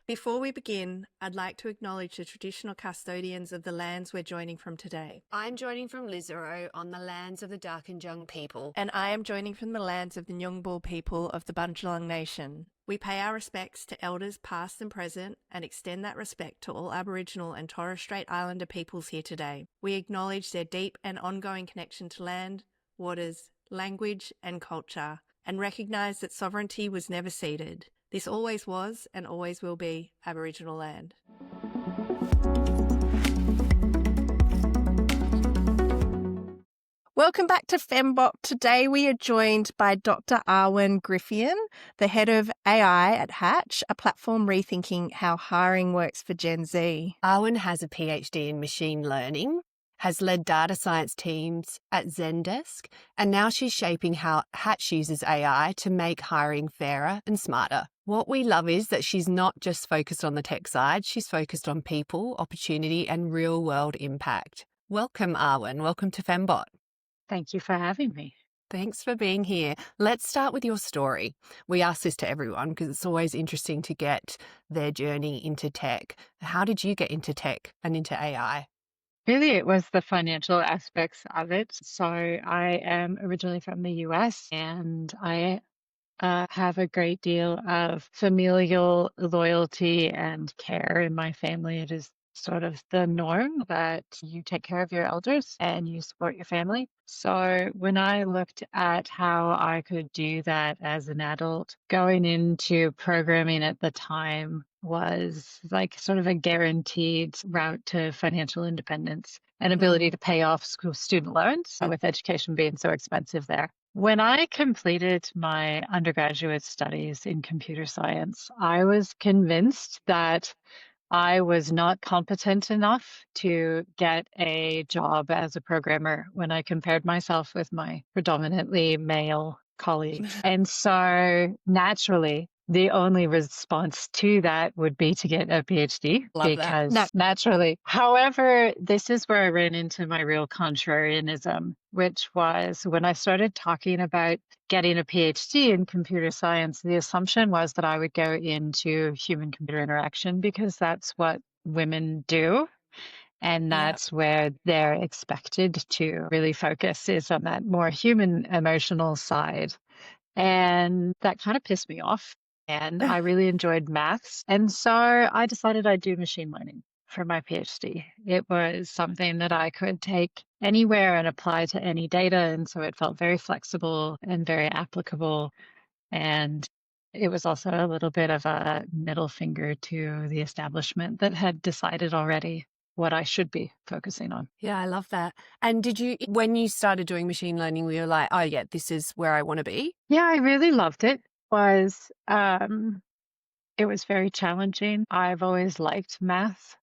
Before we begin, I'd like to acknowledge the traditional custodians of the lands we're joining from today. I'm joining from Lisarow on the lands of the Darkinjung people. And I am joining from the lands of the Nyungbul people of the Bundjalung Nation. We pay our respects to elders past and present and extend that respect to all Aboriginal and Torres Strait Islander peoples here today. We acknowledge their deep and ongoing connection to land, waters, language and culture, and recognise that sovereignty was never ceded. This always was and always will be Aboriginal land. Welcome back to Femmebot. Today we are joined by Dr. Arwen Griffioen, the head of AI at Hatch, a platform rethinking how hiring works for Gen Z. Arwen has a PhD in machine learning, has led data science teams at Zendesk, and now she's shaping how Hatch uses AI to make hiring fairer and smarter. What we love is that she's not just focused on the tech side, she's focused on people, opportunity, and real-world impact. Welcome, Arwen. Welcome to Femmebot. Thank you for having me. Thanks for being here. Let's start with your story. We ask this to everyone because it's always interesting to get their journey into tech. How did you get into tech and into AI? Really, it was the financial aspects of it. So I am originally from the US and I have a great deal of familial loyalty and care in my family. It is sort of the norm that you take care of your elders and you support your family. So when I looked at how I could do that as an adult, going into programming at the time was like sort of a guaranteed route to financial independence and ability to pay off student loans, with education being so expensive there. When I completed my undergraduate studies in computer science, I was convinced that I was not competent enough to get a job as a programmer when I compared myself with my predominantly male colleagues. And so naturally, the only response to that would be to get a PhD because naturally. However, this is where I ran into my real contrarianism, which was when I started talking about getting a PhD in computer science, the assumption was that I would go into human computer interaction because that's what women do. And that's where they're expected to really focus, is on that more human emotional side. And that kind of pissed me off. And I really enjoyed maths. And so I decided I'd do machine learning for my PhD. It was something that I could take anywhere and apply to any data. And so it felt very flexible and very applicable. And it was also a little bit of a middle finger to the establishment that had decided already what I should be focusing on. Yeah, I love that. And did you, when you started doing machine learning, were you like, oh yeah, this is where I want to be? Yeah, I really loved it. It was very challenging. I've always liked math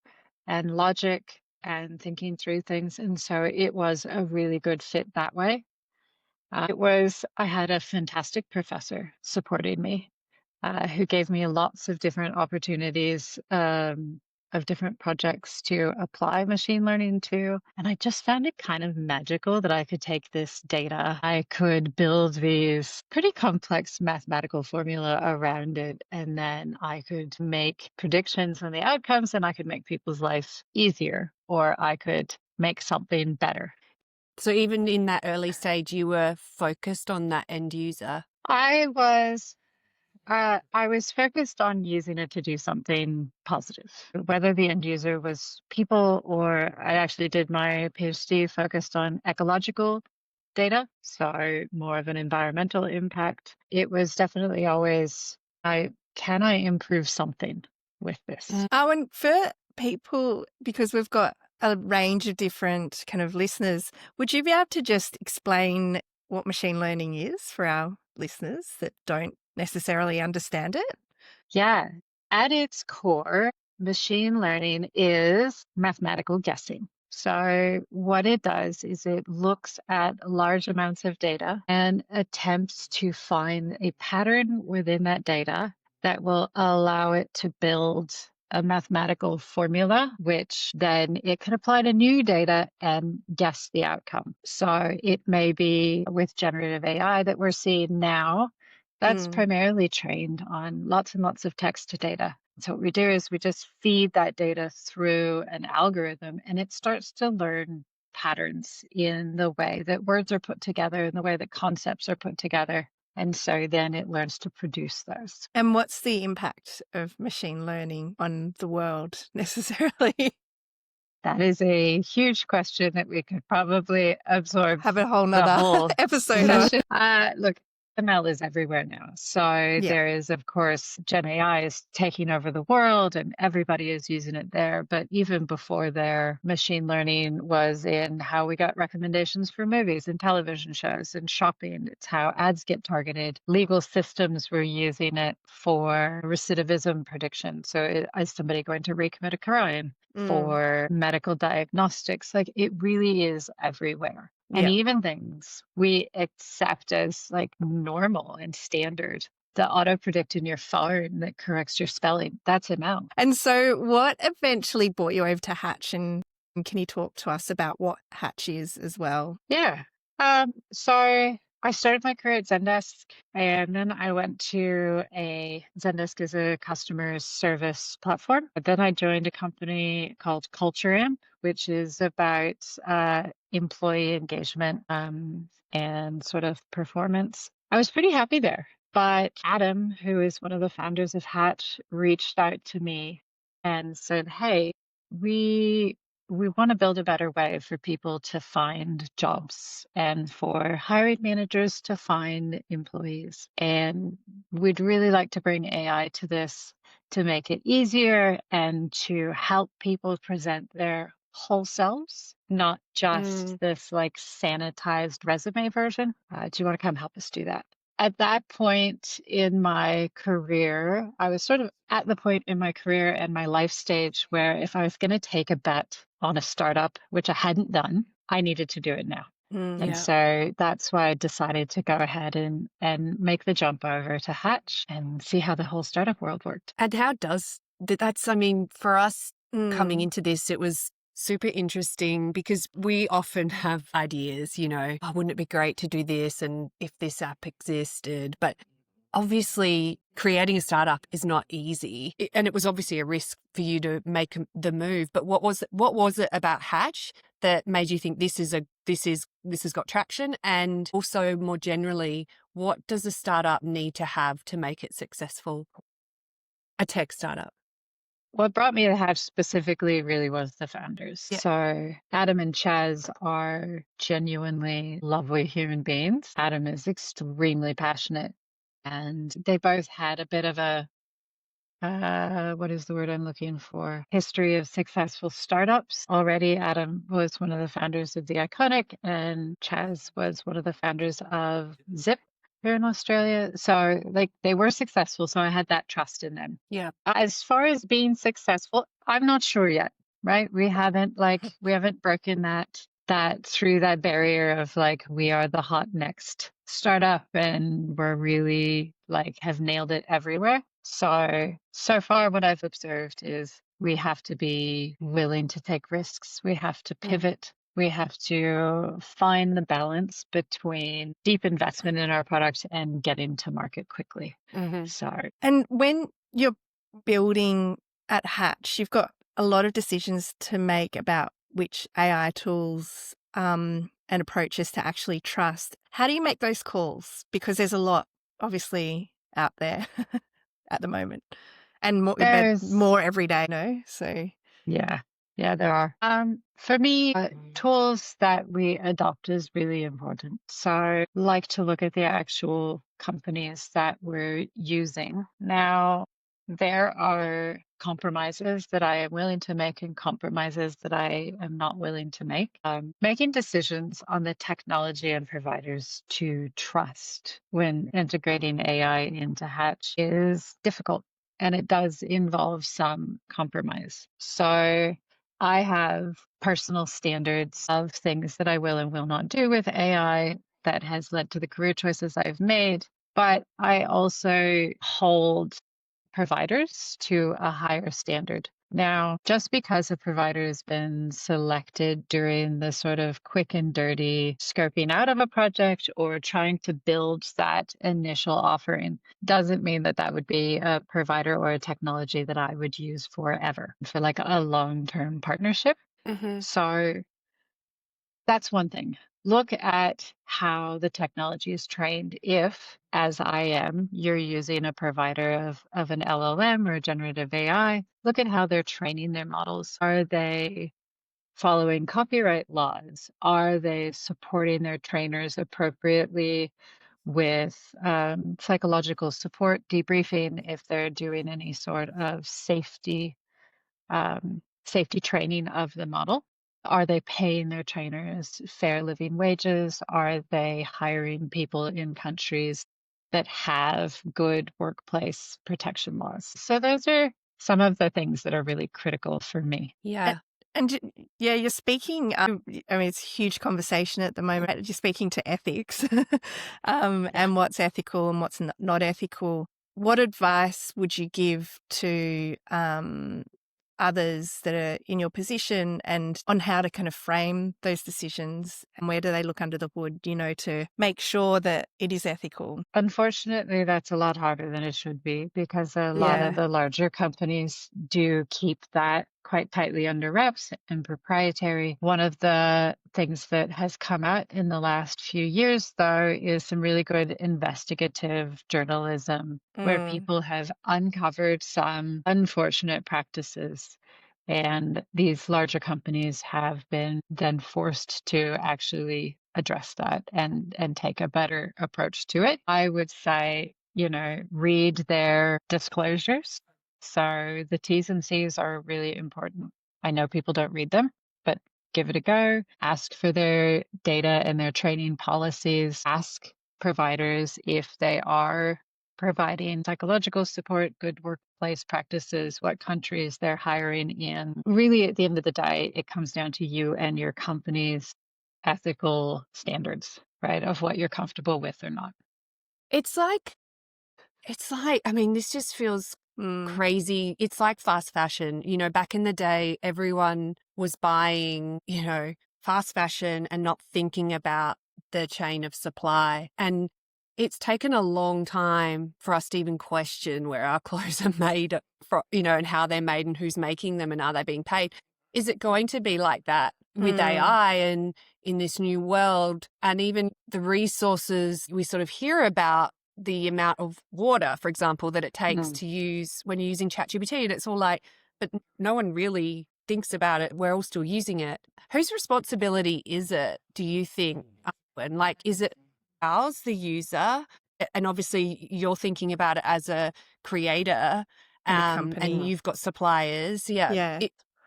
and logic and thinking through things. And so it was a really good fit that way. I had a fantastic professor supporting me, who gave me lots of different opportunities, of different projects to apply machine learning to. And I just found it kind of magical that I could take this data, I could build these pretty complex mathematical formula around it, and then I could make predictions on the outcomes, and I could make people's lives easier, or I could make something better. So even in that early stage, you were focused on that end user? I was focused on using it to do something positive, whether the end user was people, or I actually did my PhD focused on ecological data, so more of an environmental impact. It was definitely always, can I improve something with this? Arwen, for people, because we've got a range of different kind of listeners, would you be able to just explain what machine learning is for our listeners that don't necessarily understand it? Yeah. At its core, machine learning is mathematical guessing. So what it does is it looks at large amounts of data and attempts to find a pattern within that data that will allow it to build a mathematical formula, which then it can apply to new data and guess the outcome. So it may be with generative AI that we're seeing now, that's primarily trained on lots and lots of text data. So what we do is we just feed that data through an algorithm, and it starts to learn patterns in the way that words are put together, in the way that concepts are put together. And so then it learns to produce those. And what's the impact of machine learning on the world necessarily? That is a huge question that we could probably absorb Have a whole the nother whole episode on. session. Look, ML is everywhere now. So there is, of course, Gen AI is taking over the world and everybody is using it there. But even before there, machine learning was in how we got recommendations for movies and television shows and shopping. It's how ads get targeted. Legal systems were using it for recidivism prediction. So is somebody going to recommit a crime? For medical diagnostics? Like, it really is everywhere. And even things we accept as like normal and standard. The auto predict in your phone that corrects your spelling, that's ML. And so what eventually brought you over to Hatch, and can you talk to us about what Hatch is as well? Yeah. So I started my career at Zendesk, and then I went to Zendesk is a customer service platform. But then I joined a company called Culture Amp, which is about employee engagement and sort of performance. I was pretty happy there. But Adam, who is one of the founders of Hatch, reached out to me and said, "Hey, we want to build a better way for people to find jobs and for hiring managers to find employees. And we'd really like to bring AI to this to make it easier and to help people present their whole selves, not just this like sanitized resume version. Do you want to come help us do that?" At that point in my career, I was sort of at the point in my career and my life stage where if I was going to take a bet on a startup, which I hadn't done, I needed to do it now. And so that's why I decided to go ahead and make the jump over to Hatch and see how the whole startup world worked. And how does that's, I mean, for us coming into this, it was super interesting because we often have ideas, you know, oh, wouldn't it be great to do this and if this app existed? But obviously creating a startup is not easy. And it was obviously a risk for you to make the move. But what was it about Hatch that made you think this has got traction? And also more generally, what does a startup need to have to make it successful? A tech startup. What brought me to Hatch specifically really was the founders. Yeah. So Adam and Chaz are genuinely lovely human beings. Adam is extremely passionate, and they both had a bit of a what is the word I'm looking for? History of successful startups. Already, Adam was one of the founders of The Iconic, and Chaz was one of the founders of Zip here in Australia. So, like, they were successful. So I had that trust in them. Yeah. As far as being successful, I'm not sure yet, right? We haven't broken that through that barrier of like, we are the hot next startup and we're really like have nailed it everywhere. So far what I've observed is we have to be willing to take risks. We have to pivot. We have to find the balance between deep investment in our product and getting to market quickly. And when you're building at Hatch, you've got a lot of decisions to make about which AI tools and approaches to actually trust. How do you make those calls? Because there's a lot, obviously, out there at the moment, and more every day. No, so yeah, there are. For me, tools that we adopt is really important. So I like to look at the actual companies that we're using. Now, there are compromises that I am willing to make and compromises that I am not willing to make. Making decisions on the technology and providers to trust when integrating AI into Hatch is difficult, and it does involve some compromise. So I have personal standards of things that I will and will not do with AI that has led to the career choices I've made. But I also hold providers to a higher standard. Now, just because a provider has been selected during the sort of quick and dirty scoping out of a project or trying to build that initial offering doesn't mean that that would be a provider or a technology that I would use forever for like a long-term partnership. Mm-hmm. So that's one thing. Look at how the technology is trained. If, as I am, you're using a provider of an LLM or generative AI, look at how they're training their models. Are they following copyright laws? Are they supporting their trainers appropriately with psychological support, debriefing if they're doing any sort of safety training of the model? Are they paying their trainers fair living wages? Are they hiring people in countries that have good workplace protection laws? So those are some of the things that are really critical for me. Yeah. And yeah, you're speaking, I mean, it's a huge conversation at the moment. You're speaking to ethics and what's ethical and what's not ethical. What advice would you give to others that are in your position and on how to kind of frame those decisions and where do they look under the hood, to make sure that it is ethical? Unfortunately, that's a lot harder than it should be because a lot of the larger companies do keep that quite tightly under wraps and proprietary. One of the things that has come out in the last few years, though, is some really good investigative journalism where people have uncovered some unfortunate practices. And these larger companies have been then forced to actually address that and take a better approach to it. I would say, read their disclosures. So the T's and C's are really important. I know people don't read them, but give it a go. Ask for their data and their training policies. Ask providers if they are providing psychological support, good workplace practices, what countries they're hiring in. Really, at the end of the day, it comes down to you and your company's ethical standards, right? Of what you're comfortable with or not. It's like, I mean, this just feels crazy. It's like fast fashion. Back in the day, everyone was buying, fast fashion and not thinking about the chain of supply. And it's taken a long time for us to even question where our clothes are made, and how they're made and who's making them and are they being paid. Is it going to be like that with AI and in this new world? And even the resources we sort of hear about, the amount of water, for example, that it takes to use when you're using ChatGPT, and it's all like, but no one really thinks about it. We're all still using it. Whose responsibility is it, do you think? And like, is it ours, the user? And obviously you're thinking about it as a creator and you've got suppliers. Yeah.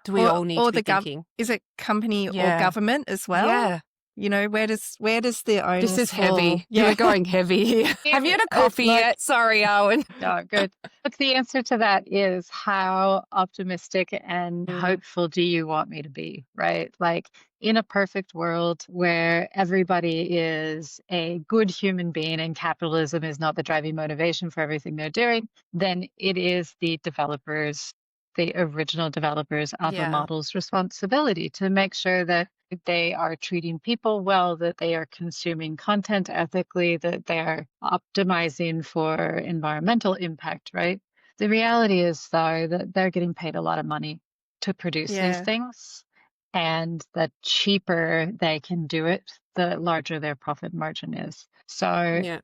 Do we all need to be thinking? Is it company or government as well? Yeah. Where does the onus This is fall? heavy. Yeah. We're going heavy here. Have you had a coffee yet? Sorry, Arwen. No, good. Look, the answer to that is how optimistic and hopeful do you want me to be, right? Like in a perfect world where everybody is a good human being and capitalism is not the driving motivation for everything they're doing, then it is the original developers of the model's responsibility to make sure that they are treating people well, that they are consuming content ethically, that they are optimizing for environmental impact, right? The reality is, though, that they're getting paid a lot of money to produce these things. And the cheaper they can do it, the larger their profit margin is. So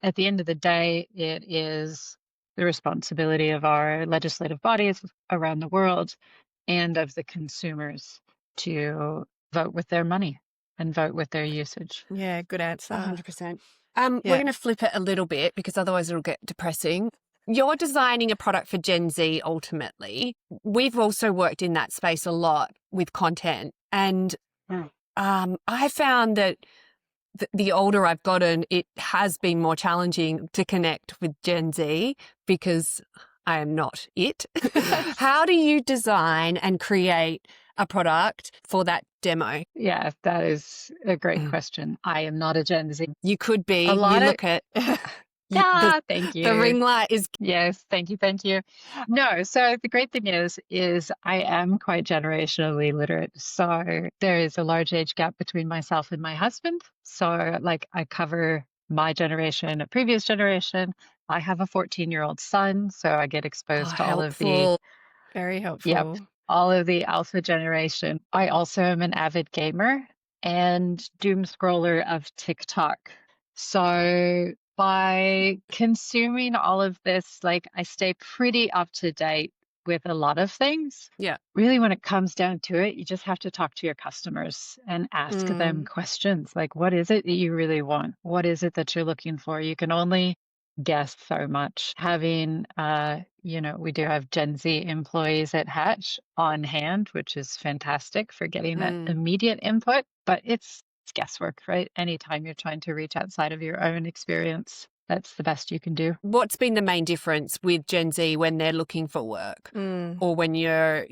at the end of the day, it is the responsibility of our legislative bodies around the world and of the consumers to vote with their money and vote with their usage. Yeah, good answer. 100%. We're going to flip it a little bit because otherwise it'll get depressing. You're designing a product for Gen Z ultimately. We've also worked in that space a lot with content. And I found that the older I've gotten, it has been more challenging to connect with Gen Z because I am not it. How do you design and create a product for that demo? Yeah, that is a great question. I am not a Gen Z. You could be. The, Thank the you. ring light is. Yes, thank you, thank you. No, so the great thing is I am quite generationally literate. So there is a large age gap between myself and my husband. So like I cover my generation, a previous generation. I have a 14-year-old son, so I get Oh, exposed to all of the, Helpful. Very yep, helpful. all of the alpha generation. I also am an avid gamer and doom scroller of TikTok. So by consuming all of this, like I stay pretty up to date with a lot of things. Yeah. Really, when it comes down to it, you just have to talk to your customers and ask them Mm. questions like, what is it that you really want? What is it that you're looking for? You can only guess so much. Having, we do have Gen Z employees at Hatch on hand, which is fantastic for getting that Mm. immediate input, but it's guesswork, right? Anytime you're trying to reach outside of your own experience, that's the best you can do. What's been the main difference with Gen Z when they're looking for work? Mm. Or when you're,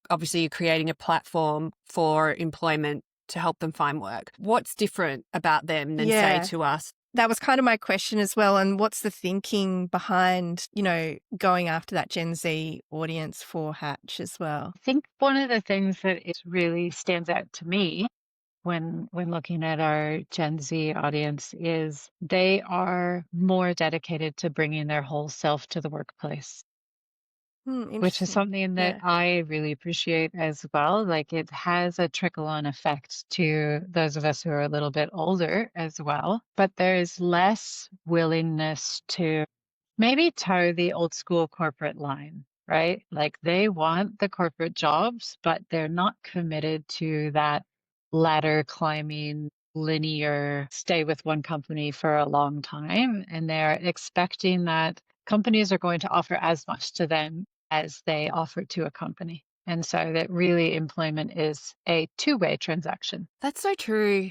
obviously you're creating a platform for employment to help them find work. What's different about them than, say, Yeah. to us? That was kind of my question as well. And what's the thinking behind, going after that Gen Z audience for Hatch as well? I think one of the things that really stands out to me when looking at our Gen Z audience is they are more dedicated to bringing their whole self to the workplace, which is Interesting. something that Yeah. I really appreciate as well. Like it has a trickle on effect to those of us who are a little bit older as well, but there's less willingness to maybe toe the old school corporate line, right? Like they want the corporate jobs, but they're not committed to that ladder climbing, linear, stay with one company for a long time. And they're expecting that companies are going to offer as much to them as they offer to a company. And so that really employment is a two-way transaction. That's so true.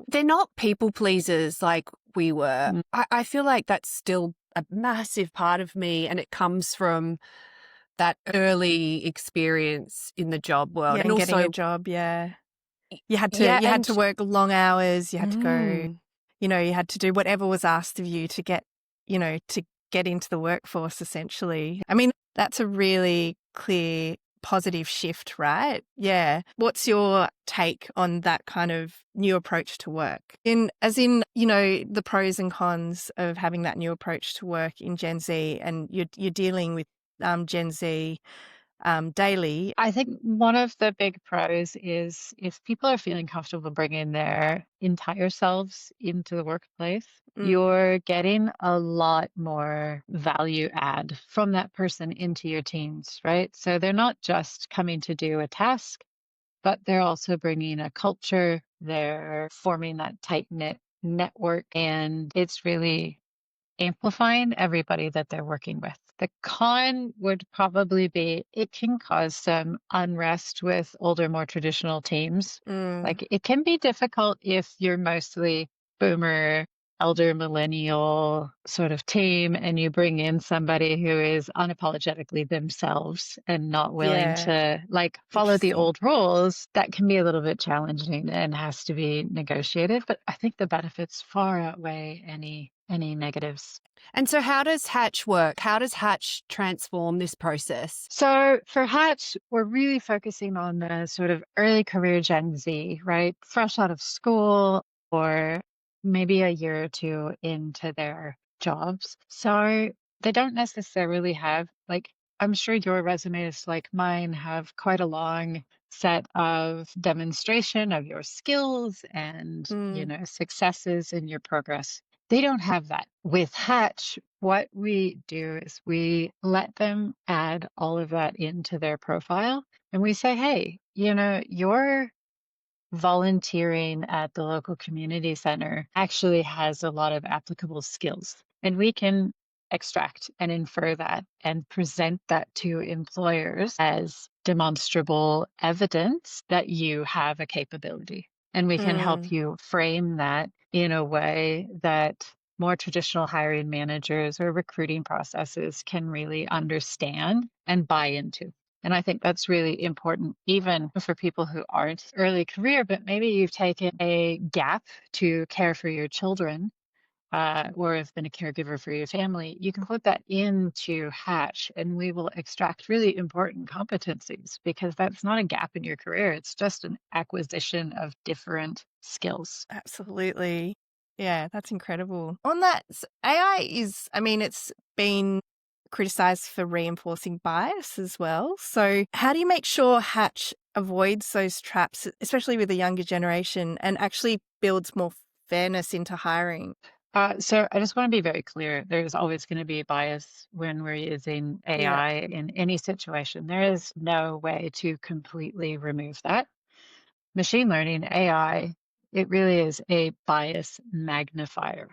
They're not people pleasers like we were. Mm. I feel like that's still a massive part of me, and it comes from that early experience in the job world. Yeah. And And getting a also, job. Yeah. You had to yeah, you had to and work long hours, you had to go, mm, you had to do whatever was asked of you to get, to get into the workforce essentially. I mean, that's a really clear positive shift, right? Yeah. What's your take on that kind of new approach to work? The pros and cons of having that new approach to work in Gen Z, and you're dealing with Gen Z daily. I think one of the big pros is if people are feeling comfortable bringing their entire selves into the workplace, Mm. you're getting a lot more value add from that person into your teams, right? So they're not just coming to do a task, but they're also bringing a culture, they're forming that tight knit network, and it's really amplifying everybody that they're working with. The con would probably be it can cause some unrest with older, more traditional teams. Mm. Like it can be difficult if you're mostly boomer, elder millennial sort of team and you bring in somebody who is unapologetically themselves and not willing Yeah. to like follow the Interesting. old rules. That can be a little bit challenging and has to be negotiated. But I think the benefits far outweigh any negatives. and so how does Hatch work? How does Hatch transform this process? So for Hatch, we're really focusing on the sort of early career Gen Z, right? Fresh out of school or maybe a year or two into their jobs. So they don't necessarily have, like, I'm sure your resumes, like mine, have quite a long set of demonstration of your skills and, Mm. successes in your progress. They don't have that. With Hatch, what we do is we let them add all of that into their profile and we say, hey, your volunteering at the local community center actually has a lot of applicable skills. And we can extract and infer that and present that to employers as demonstrable evidence that you have a capability. And we can help Mm. you frame that in a way that more traditional hiring managers or recruiting processes can really understand and buy into. And I think that's really important, even for people who aren't early career, but maybe you've taken a gap to care for your children. or have been a caregiver for your family, you can put that into Hatch and we will extract really important competencies because that's not a gap in your career. It's just an acquisition of different skills. Absolutely. Yeah, that's incredible. On that, AI is, I mean, it's been criticized for reinforcing bias as well. So, how do you make sure Hatch avoids those traps, especially with the younger generation, and actually builds more fairness into hiring? So I just want to be very clear. There's always going to be bias when we're using Yeah. AI in any situation. There is no way to completely remove that. Machine learning, AI, it really is a bias magnifier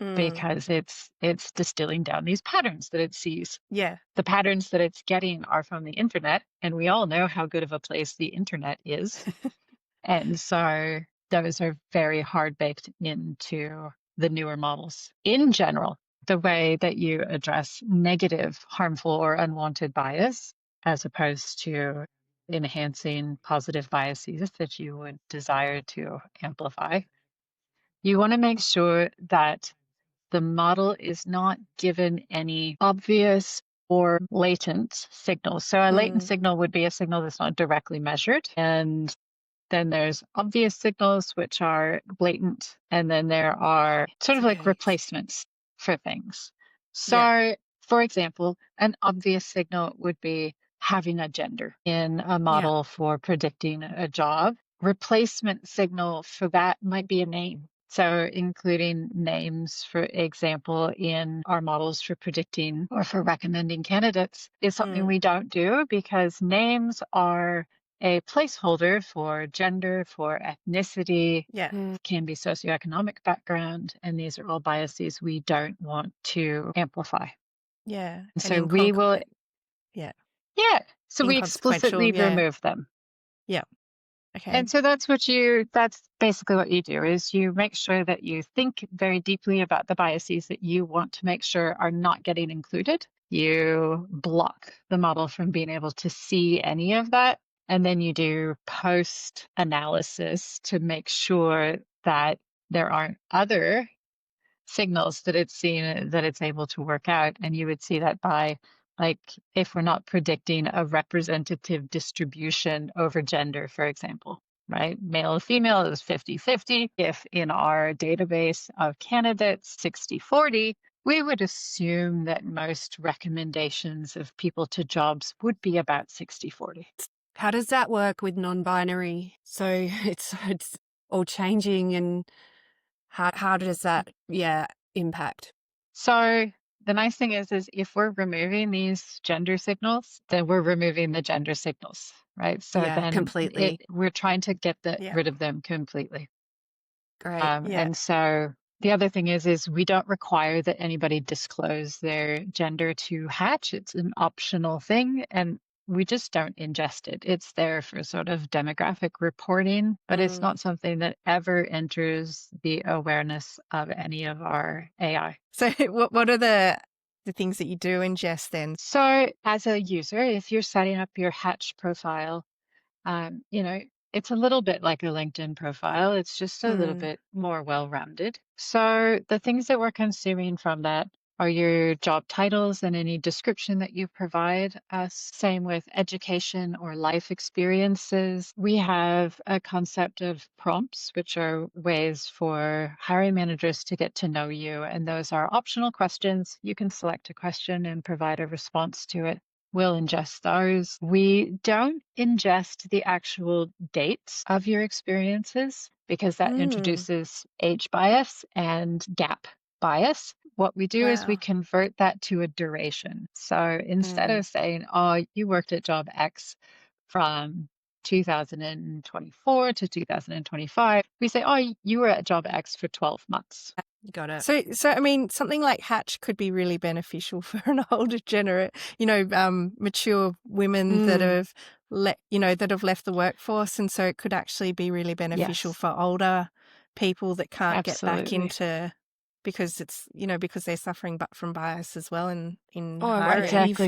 Mm, because it's distilling down these patterns that it sees. yeah. The patterns that it's getting are from the internet, and we all know how good of a place the internet is. And so those are very hard baked into the newer models. In general, the way that you address negative, harmful, or unwanted bias, as opposed to enhancing positive biases that you would desire to amplify, you want to make sure that the model is not given any obvious or latent signals. So a latent Mm, signal would be a signal that's not directly measured. And then there's obvious signals, which are blatant. And then there are sort of like okay. replacements for things. Yeah. So, for example, an obvious signal would be having a gender in a Yeah. model for predicting a job. Replacement signal for that might be a name. So, including names, for example, in our models for predicting or for recommending candidates is something Mm, we don't do because names are a placeholder for gender, for ethnicity, yeah. can be socioeconomic background, and these are all biases we don't want to amplify. Yeah. And So we will, yeah. yeah, so we Inconsequential. explicitly Yeah. remove them. Yeah. Okay. And so that's basically what you do is you make sure that you think very deeply about the biases that you want to make sure are not getting included. You block the model from being able to see any of that. And then you do post analysis to make sure that there aren't other signals that it's seen that it's able to work out. And you would see that by, like, if we're not predicting a representative distribution over gender, for example, right? Male and female is 50-50. If in our database of candidates 60-40, we would assume that most recommendations of people to jobs would be about 60-40. How does that work with non-binary? So it's all changing, and how does that impact? So the nice thing is if we're removing these gender signals, then we're removing the gender signals, right? So Yeah, then completely. we're trying to get Yeah. rid of them completely. Great. Yeah. And so the other thing is we don't require that anybody disclose their gender to Hatch. It's an optional thing, and we just don't ingest it. It's there for sort of demographic reporting, but it's Mm. not something that ever enters the awareness of any of our AI. So what are the things that you do ingest then? So as a user, if you're setting up your Hatch profile, you know, it's a little bit like a LinkedIn profile. It's just a little Mm. bit more well-rounded. So the things that we're consuming from that are your job titles and any description that you provide us. Same with education or life experiences. We have a concept of prompts, which are ways for hiring managers to get to know you. And those are optional questions. You can select a question and provide a response to it. We'll ingest those. We don't ingest the actual dates of your experiences because that Mm. introduces age bias and gap bias. What we do is we Wow. convert that to a duration. So instead Mm. of saying, oh, you worked at job X from 2024 to 2025, we say, oh, you were at job X for 12 months. Got it. So I mean, something like Hatch could be really beneficial for an older mature women that have left the workforce, and so it could actually be really beneficial Yes, for older people that can't get back absolutely. into because because they're suffering from bias as well in Oh, right. hiring. Exactly.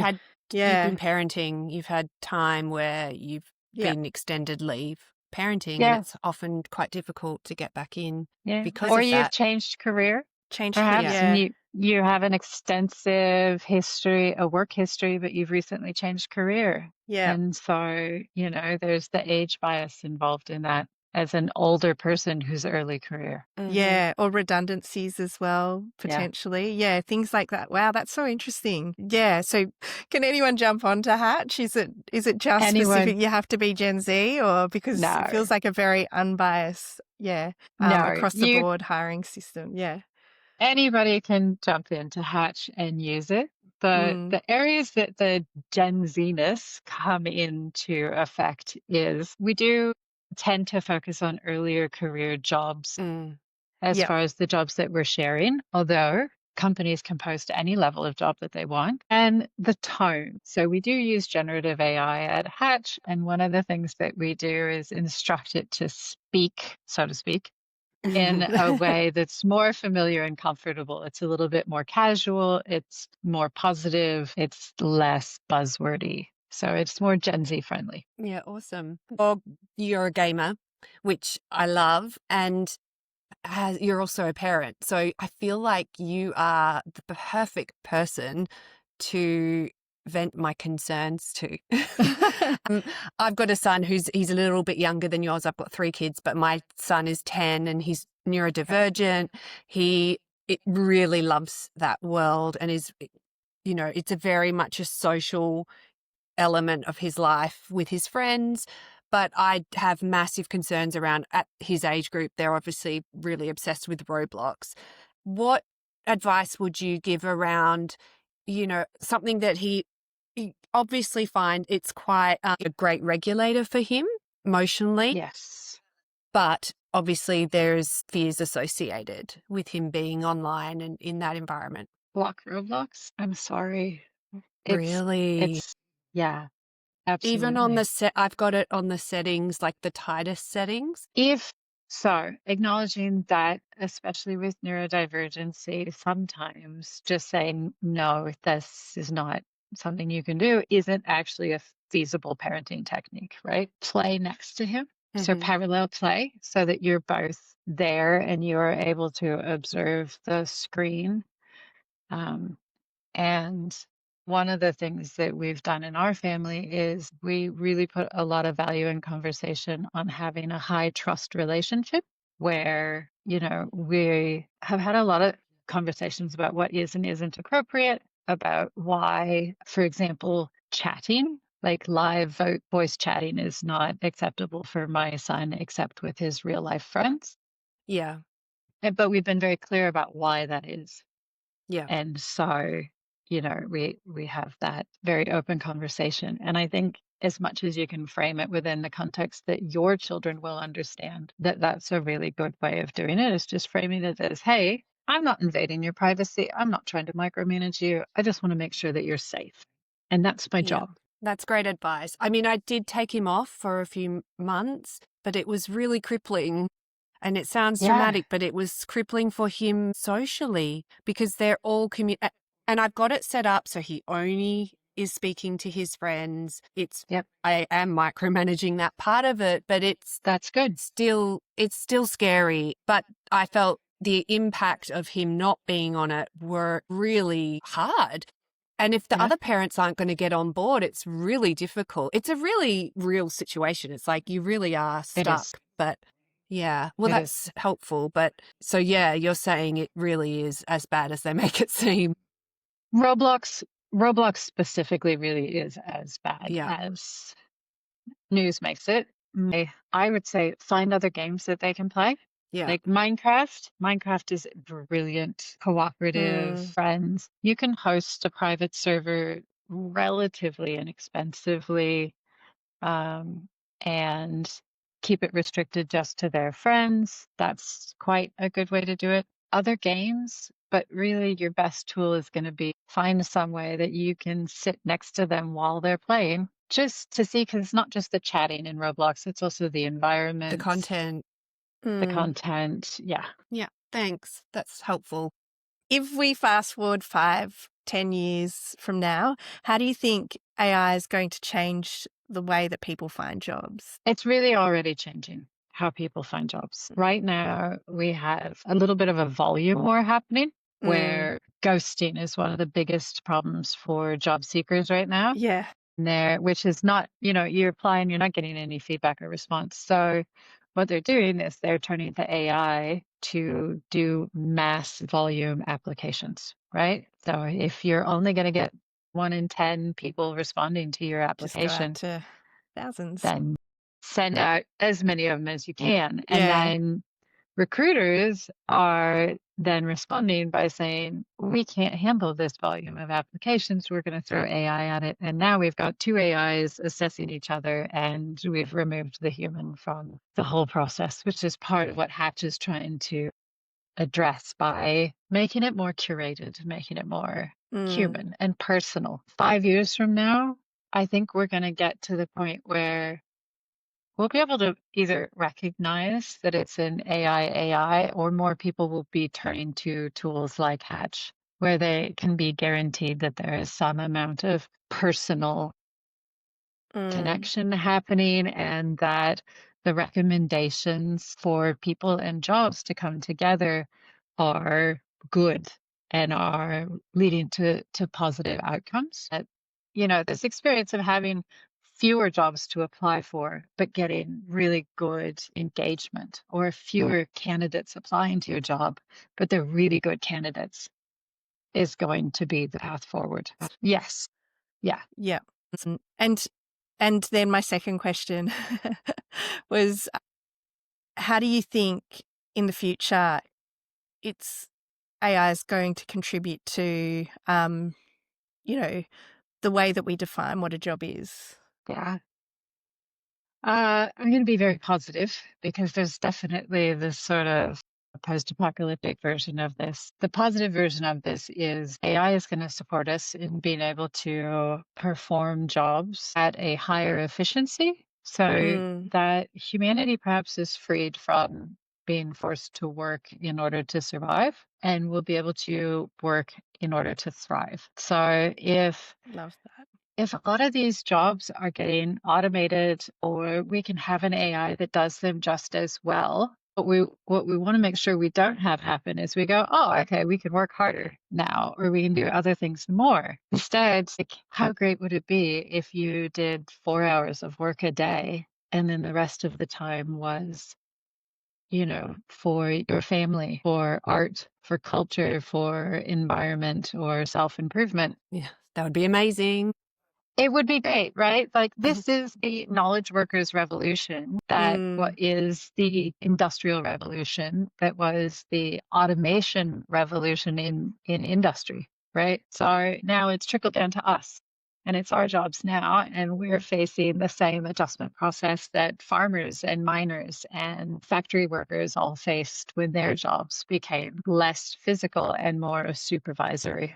You've been Yeah, parenting, you've had time where you've yeah, been extended leave parenting, and Yeah. it's often quite difficult to get back in Yeah. because Or of you've that. changed career. Change career, Perhaps yeah. you have an extensive history, a work history, but you've recently changed career. Yeah. And so, there's the age bias involved in that as an older person whose early career. Yeah, or redundancies as well, Yeah. potentially. Yeah, things like that. Wow, that's so interesting. Yeah, so can anyone jump onto Hatch? Is it just Anyone? specific you have to be Gen Z, or because it No, feels like a very unbiased, no. across the board hiring system. Yeah. Anybody can jump into Hatch and use it. Mm. The areas that the Gen Z-ness come into effect is we do tend to focus on earlier career jobs as Yep. far as the jobs that we're sharing, although companies can post any level of job that they want, and the tone. So we do use generative AI at Hatch, and one of the things that we do is instruct it to speak, so to speak, in a way that's more familiar and comfortable. It's a little bit more casual, it's more positive, it's less buzzwordy. So it's more Gen Z friendly. Yeah, awesome. Well, you're a gamer, which I love, and you're also a parent. So I feel like you are the perfect person to vent my concerns to. Um, I've got a son he's a little bit younger than yours. I've got 3 kids, but my son is 10 and he's neurodivergent. It really loves that world and is, it's a very much a social element of his life with his friends. But I have massive concerns around at his age group. They're obviously really obsessed with Roblox. What advice would you give around, something that he obviously find it's quite a great regulator for him emotionally, Yes. but obviously there's fears associated with him being online and in that environment. Block Roblox. I'm sorry. It's Really? it's yeah, Even on the absolutely. set, I've got it on the settings, like the tightest settings. If so, acknowledging that, especially with neurodivergency, sometimes just saying, no, this is not something you can do, isn't actually a feasible parenting technique, right? Play next to him. So Hmm. parallel play so that you're both there and you're able to observe the screen. Um, and one of the things that we've done in our family is we really put a lot of value in conversation on having a high trust relationship where, we have had a lot of conversations about what is and isn't appropriate, about why, for example, chatting, like live voice chatting is not acceptable for my son except with his real life friends. Yeah, But we've been very clear about why that is. yeah, And so, we have that very open conversation. And I think as much as you can frame it within the context that your children will understand, that that's a really good way of doing it, is just framing it as, hey, I'm not invading your privacy. I'm not trying to micromanage you. I just want to make sure that you're safe. And that's my yeah. job. That's great advice. I mean, I did take him off for a few months, but it was really crippling. And it sounds Yeah. dramatic, but it was crippling for him socially because they're all and I've got it set up so he only is speaking to his friends. Yep. I am micromanaging that part of it, but That's good. it's still scary. But I felt the impact of him not being on it were really hard. And if the Yeah, other parents aren't going to get on board, it's really difficult. It's a really real situation. It's like you really are it is. stuck. But yeah, well, It is. that's helpful. But so, yeah, you're saying it really is as bad as they make it seem. Roblox, Roblox specifically really is as bad Yeah. as news makes it. I would say find other games that they can play. Yeah. Like Minecraft. Minecraft is brilliant, cooperative, Mm, friends. You can host a private server relatively inexpensively, and keep it restricted just to their friends. That's quite a good way to do it. Other games, but really your best tool is going to be find some way that you can sit next to them while they're playing, just to see, because it's not just the chatting in Roblox, it's also the the environment, content. the Mm, content. Yeah. yeah. Thanks. That's helpful. If we fast forward 5, 10 years from now, how do you think AI is going to change the way that people find jobs? It's really already changing how people find jobs. Right now, we have a little bit of a volume war happening where ghosting is one of the biggest problems for job seekers right now. Yeah. There, which is not, you apply and you're not getting any feedback or response. So what they're doing is they're turning to AI to do mass volume applications, right? So if you're only going to get 1 in 10 people responding to your Just go out application, to thousands. then send out as many of them as you can. And Yeah. then recruiters are then responding by saying, we can't handle this volume of applications. We're going to throw AI at it. And now we've got 2 AIs assessing each other, and we've removed the human from the whole process, which is part of what Hatch is trying to address by making it more curated, making it more human and personal. 5 years from now, I think we're going to get to the point where we'll be able to either recognize that it's an AI, or more people will be turning to tools like Hatch, where they can be guaranteed that there is some amount of personal connection happening, and that the recommendations for people and jobs to come together are good and are leading to positive outcomes. That, this experience of having fewer jobs to apply for, but getting really good engagement, or fewer candidates applying to a job, but they're really good candidates, is going to be the path forward. Yes. Yeah. Yeah. And then my second question was, how do you think in the future AI is going to contribute to, the way that we define what a job is? Yeah. I'm going to be very positive, because there's definitely this sort of post-apocalyptic version of this. The positive version of this is AI is going to support us in being able to perform jobs at a higher efficiency, so that humanity perhaps is freed from being forced to work in order to survive, and we'll be able to work in order to thrive. So Love that. if a lot of these jobs are getting automated, or we can have an AI that does them just as well, what we want to make sure we don't have happen is we go, oh, okay, we can work harder now, or we can do other things more. Instead, like, how great would it be if you did 4 hours of work a day, and then the rest of the time was, for your family, for art, for culture, for environment, or self-improvement? Yeah, that would be amazing. It would be great, right? Like, this is the knowledge workers revolution, that what is the industrial revolution, that was the automation revolution in industry, right? So now it's trickled down to us, and it's our jobs now, and we're facing the same adjustment process that farmers and miners and factory workers all faced when their jobs became less physical and more supervisory.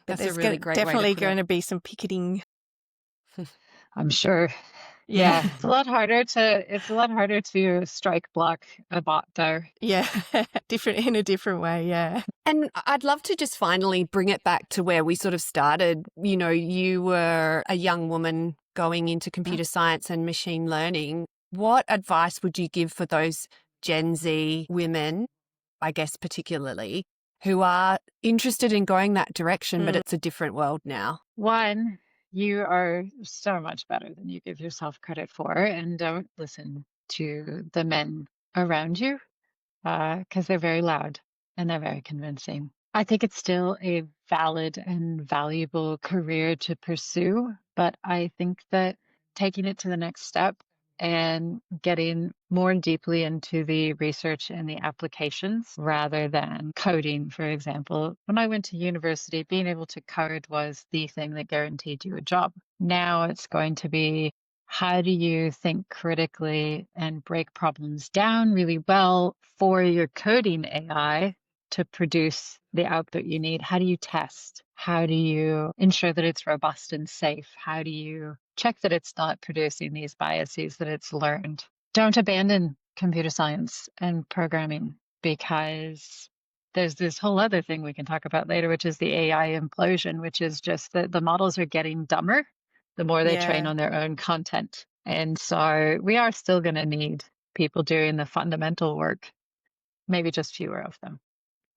That's a There's really great way to definitely put going it. to be some picketing. I'm sure. Yeah, it's a lot harder to strike block a bot, though. Yeah. In a different way. Yeah. And I'd love to just finally bring it back to where we sort of started. You were a young woman going into computer science and machine learning. What advice would you give for those Gen Z women, I guess particularly, who are interested in going that direction, but it's a different world now? One, you are so much better than you give yourself credit for, and don't listen to the men around you, because they're very loud and they're very convincing. I think it's still a valid and valuable career to pursue, but I think that taking it to the next step and getting more deeply into the research and the applications rather than coding, for example. When I went to university, being able to code was the thing that guaranteed you a job. Now it's going to be, how do you think critically and break problems down really well for your coding AI to produce the output you need? How do you test? How do you ensure that it's robust and safe? How do you check that it's not producing these biases that it's learned? Don't abandon computer science and programming, because there's this whole other thing we can talk about later, which is the AI implosion, which is just that the models are getting dumber the more they train on their own content. And so we are still going to need people doing the fundamental work, maybe just fewer of them.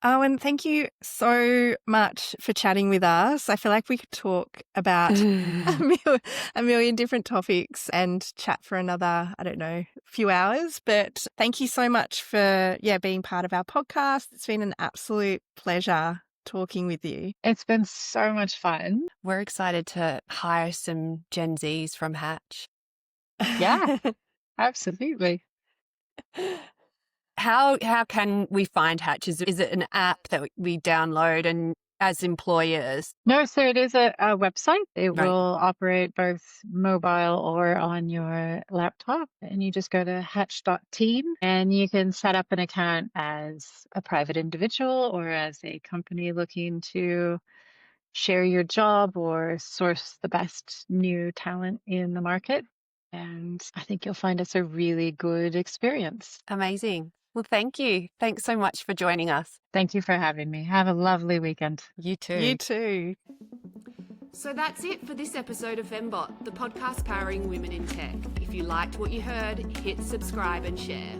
Arwen, thank you so much for chatting with us. I feel like we could talk about a million different topics and chat for another, I don't know, few hours. But thank you so much for being part of our podcast. It's been an absolute pleasure talking with you. It's been so much fun. We're excited to hire some Gen Zs from Hatch. Yeah, absolutely. How can we find Hatch? Is it an app that we download and as employers? No, so it is a website. It Right. will operate both mobile or on your laptop. And you just go to hatch.team and you can set up an account as a private individual or as a company looking to share your job or source the best new talent in the market. And I think you'll find it's a really good experience. Amazing. Well, thank you. Thanks so much for joining us. Thank you for having me. Have a lovely weekend. You too. You too. So that's it for this episode of Femmebot, the podcast powering women in tech. If you liked what you heard, hit subscribe and share.